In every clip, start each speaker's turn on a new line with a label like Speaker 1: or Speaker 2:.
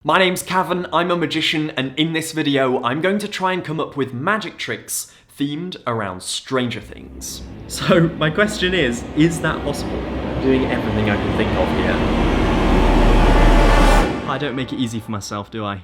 Speaker 1: My name's Cavan, I'm a magician, and in this video I'm going to try and come up with magic tricks themed around Stranger Things. So my question is that possible? I'm doing everything I can think of here. I don't make it easy for myself, do I?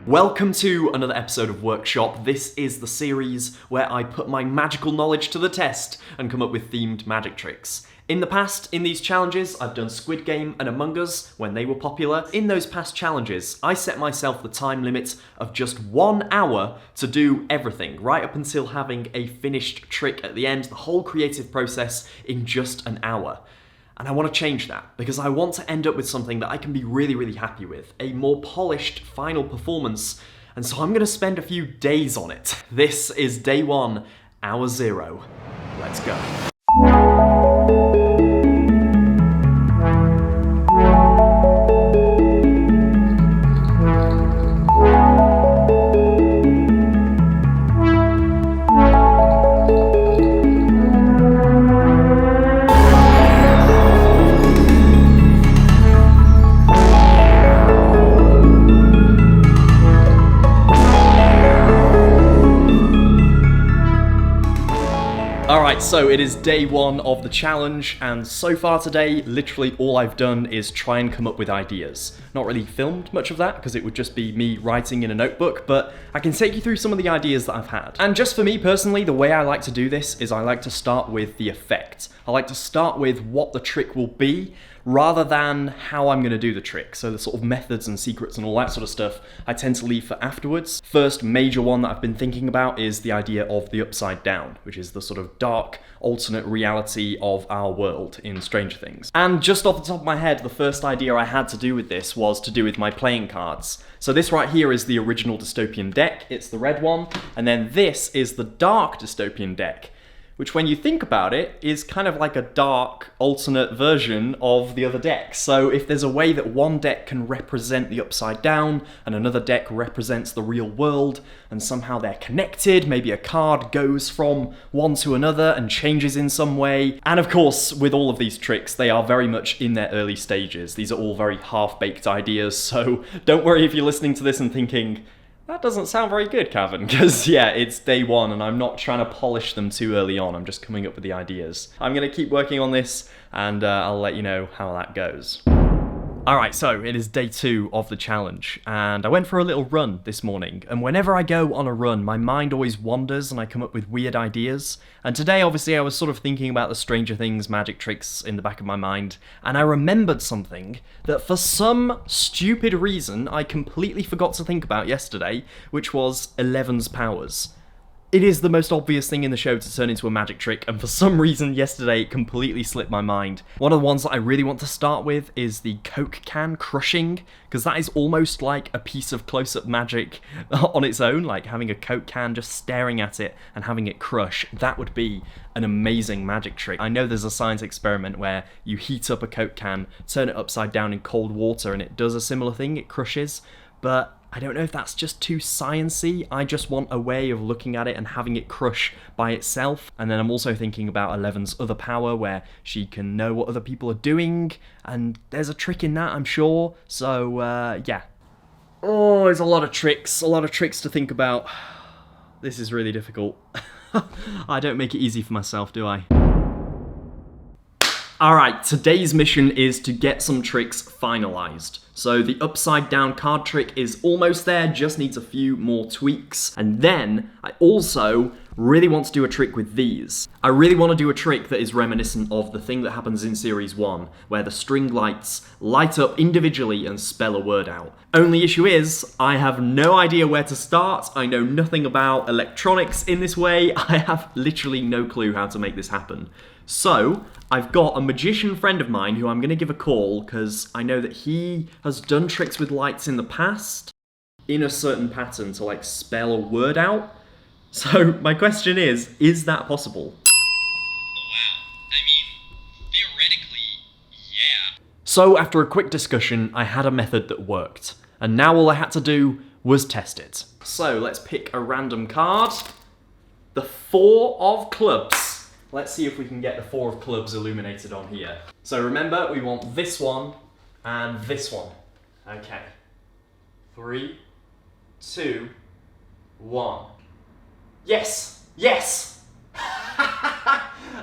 Speaker 1: Welcome to another episode of Workshop. This is the series where I put my magical knowledge to the test and come up with themed magic tricks. In the past, in these challenges, I've done Squid Game and Among Us when they were popular. In those past challenges, I set myself the time limit of just 1 hour to do everything, right up until having a finished trick at the end, the whole creative process in just an hour. And I want to change that, because I want to end up with something that I can be really happy with, a more polished final performance, and so I'm going to spend a few days on it. This is day 1, hour 0. Let's go. Alright, so it is day 1 of the challenge, and so far today, literally all I've done is try and come up with ideas. Not really filmed much of that, because it would just be me writing in a notebook, but I can take you through some of the ideas that I've had. And just for me personally, the way I like to do this is I like to start with the effect. I like to start with what the trick will be, rather than how I'm going to do the trick. So the sort of methods and secrets and all that sort of stuff I tend to leave for afterwards. First major one that I've been thinking about is the idea of the upside down, which is the sort of dark alternate reality of our world in Stranger Things. And just off the top of my head, the first idea I had to do with this was to do with my playing cards. So this right here is the original dystopian deck, it's the red one, and then this is the dark dystopian deck, which when you think about it, is kind of like a dark, alternate version of the other decks. So if there's a way that one deck can represent the upside down, and another deck represents the real world, and somehow they're connected, maybe a card goes from one to another and changes in some way. And of course, with all of these tricks, they are very much in their early stages. These are all very half-baked ideas, so don't worry if you're listening to this and thinking, that doesn't sound very good, Cavan, because yeah, it's day 1 and I'm not trying to polish them too early on, I'm just coming up with the ideas. I'm going to keep working on this and I'll let you know how that goes. Alright, so it is day 2 of the challenge, and I went for a little run this morning, and whenever I go on a run, my mind always wanders and I come up with weird ideas, and today obviously I was sort of thinking about the Stranger Things magic tricks in the back of my mind, and I remembered something that for some stupid reason I completely forgot to think about yesterday, which was 11's powers. It is the most obvious thing in the show to turn into a magic trick, and for some reason yesterday it completely slipped my mind. One of the ones that I really want to start with is the Coke can crushing, because that is almost like a piece of close-up magic on its own, like having a Coke can, just staring at it and having it crush. That would be an amazing magic trick. I know there's a science experiment where you heat up a Coke can, turn it upside down in cold water, and it does a similar thing, it crushes, but I don't know if that's just too science-y. I just want a way of looking at it and having it crush by itself. And then I'm also thinking about 11's other power, where she can know what other people are doing, and there's a trick in that, I'm sure. So, yeah. Oh, there's a lot of tricks to think about. This is really difficult. I don't make it easy for myself, do I? Alright, today's mission is to get some tricks finalized. So the upside down card trick is almost there, just needs a few more tweaks. And then I also really want to do a trick with these. I really want to do a trick that is reminiscent of the thing that happens in series 1, where the string lights light up individually and spell a word out. Only issue is, I have no idea where to start. I know nothing about electronics in this way. I have literally no clue how to make this happen. So, I've got a magician friend of mine who I'm going to give a call, because I know that he has done tricks with lights in the past in a certain pattern to like spell a word out. So my question is that possible?
Speaker 2: Oh wow, I mean, theoretically, yeah.
Speaker 1: So after a quick discussion, I had a method that worked, and now all I had to do was test it. So let's pick a random card. The 4 of clubs. Let's see if we can get the 4 of clubs illuminated on here. So remember, we want this one and this one. Okay. 3, 2, 1. Yes! Yes!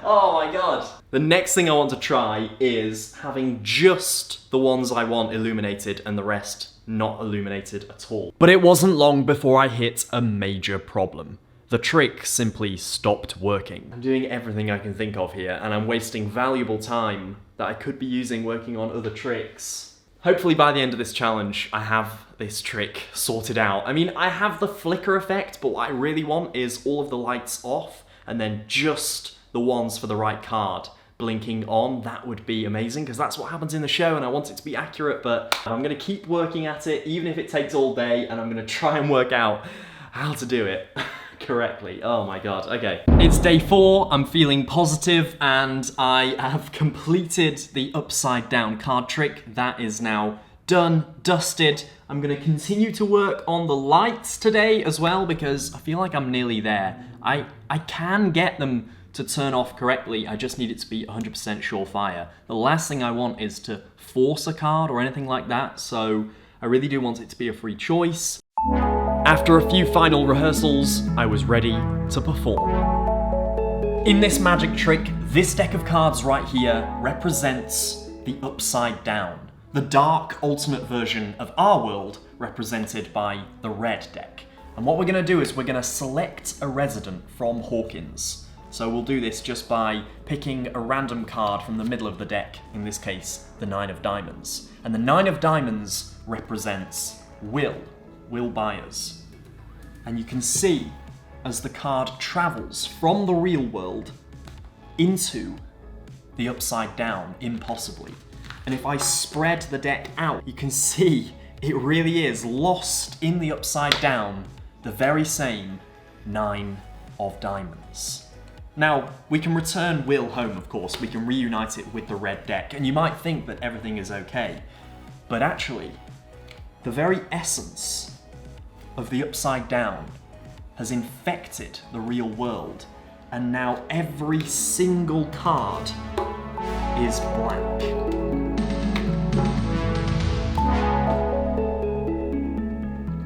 Speaker 1: Oh my god. The next thing I want to try is having just the ones I want illuminated and the rest not illuminated at all. But it wasn't long before I hit a major problem. The trick simply stopped working. I'm doing everything I can think of here, and I'm wasting valuable time that I could be using working on other tricks. Hopefully by the end of this challenge, I have this trick sorted out. I mean, I have the flicker effect, but what I really want is all of the lights off, and then just the ones for the right card blinking on. That would be amazing, because that's what happens in the show, and I want it to be accurate, but I'm gonna keep working at it, even if it takes all day, and I'm gonna try and work out how to do it correctly. Oh my god, okay. It's day 4, I'm feeling positive, and I have completed the upside down card trick. That is now done, dusted. I'm gonna continue to work on the lights today as well, because I feel like I'm nearly there. I can get them to turn off correctly, I just need it to be 100% surefire. The last thing I want is to force a card or anything like that, so I really do want it to be a free choice. After a few final rehearsals, I was ready to perform. In this magic trick, this deck of cards right here represents the upside down, the dark alternate version of our world represented by the red deck. And what we're gonna do is we're gonna select a resident from Hawkins. So we'll do this just by picking a random card from the middle of the deck, in this case, the 9 of diamonds. And the 9 of diamonds represents Will Byers. And you can see as the card travels from the real world into the upside down, impossibly. And if I spread the deck out, you can see it really is lost in the upside down, the very same 9 of diamonds. Now, we can return Will home, of course. We can reunite it with the red deck, and you might think that everything is okay. But actually, the very essence of the upside down has infected the real world, and now every single card is blank.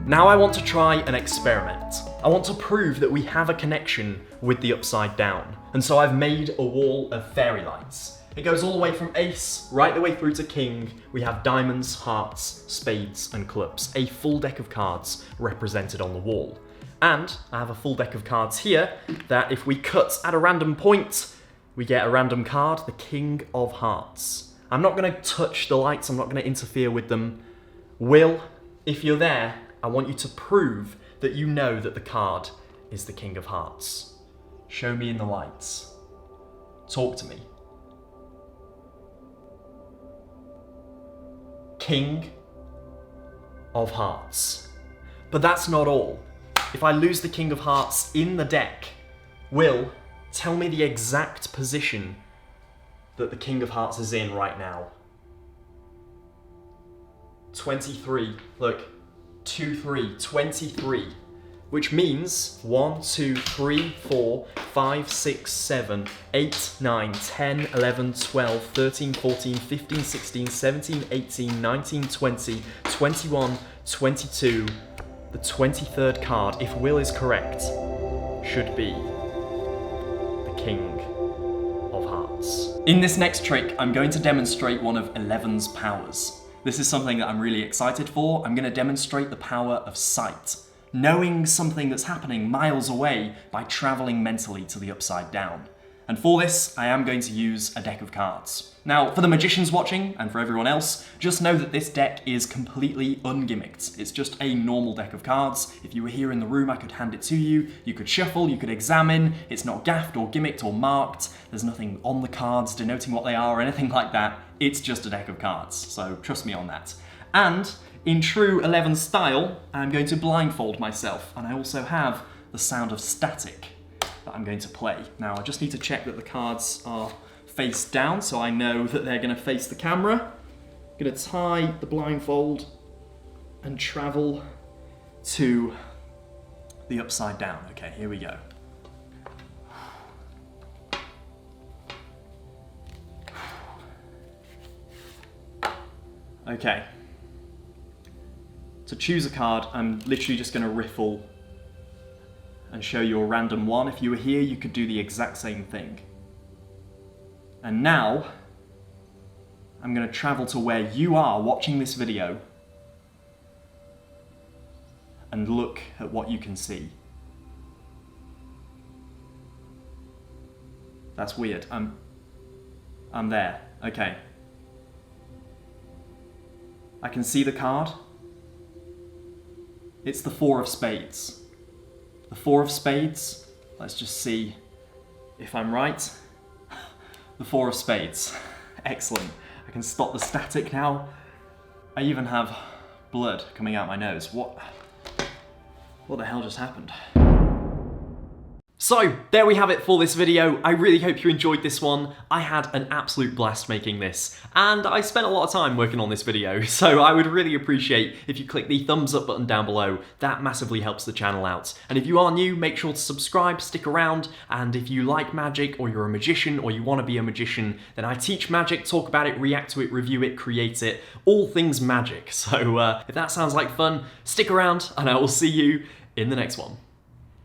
Speaker 1: Now I want to try an experiment. I want to prove that we have a connection with the upside down. And so I've made a wall of fairy lights. It goes all the way from ace right the way through to king. We have diamonds, hearts, spades, and clubs. A full deck of cards represented on the wall. And I have a full deck of cards here that if we cut at a random point, we get a random card, the King of Hearts. I'm not gonna touch the lights, I'm not gonna interfere with them. Will, if you're there, I want you to prove that you know that the card is the King of Hearts. Show me in the lights. Talk to me. King of Hearts. But that's not all. If I lose the King of Hearts in the deck, Will, tell me the exact position that the King of Hearts is in right now. 23. Look. 2, 3, 23, which means 1, 2, 3, 4, 5, 6, 7, 8, 9, 10, 11, 12, 13, 14, 15, 16, 17, 18, 19, 20, 21, 22. The 23rd card, if Will is correct, should be the King of Hearts. In this next trick, I'm going to demonstrate one of 11's powers. This is something that I'm really excited for. I'm going to demonstrate the power of sight. Knowing something that's happening miles away by traveling mentally to the upside down. And for this, I am going to use a deck of cards. Now, for the magicians watching, and for everyone else, just know that this deck is completely ungimmicked. It's just a normal deck of cards. If you were here in the room, I could hand it to you. You could shuffle, you could examine. It's not gaffed or gimmicked or marked. There's nothing on the cards denoting what they are or anything like that. It's just a deck of cards, so trust me on that. And in true 11 style, I'm going to blindfold myself, and I also have the sound of static that I'm going to play. Now, I just need to check that the cards are face down, so I know that they're going to face the camera. I'm going to tie the blindfold and travel to the upside down. Okay, here we go. Okay. To choose a card, I'm literally just going to riffle and show you a random one. If you were here, you could do the exact same thing. And now, I'm going to travel to where you are watching this video and look at what you can see. That's weird. I'm there. Okay. I can see the card. It's the Four of Spades. The Four of Spades. Let's just see if I'm right. The Four of Spades. Excellent. I can stop the static now. I even have blood coming out my nose. What the hell just happened? So, there we have it for this video. I really hope you enjoyed this one. I had an absolute blast making this, and I spent a lot of time working on this video, so I would really appreciate if you click the thumbs up button down below. That massively helps the channel out. And if you are new, make sure to subscribe, stick around, and if you like magic, or you're a magician, or you want to be a magician, then I teach magic, talk about it, react to it, review it, create it, all things magic. So if that sounds like fun, stick around, and I will see you in the next one.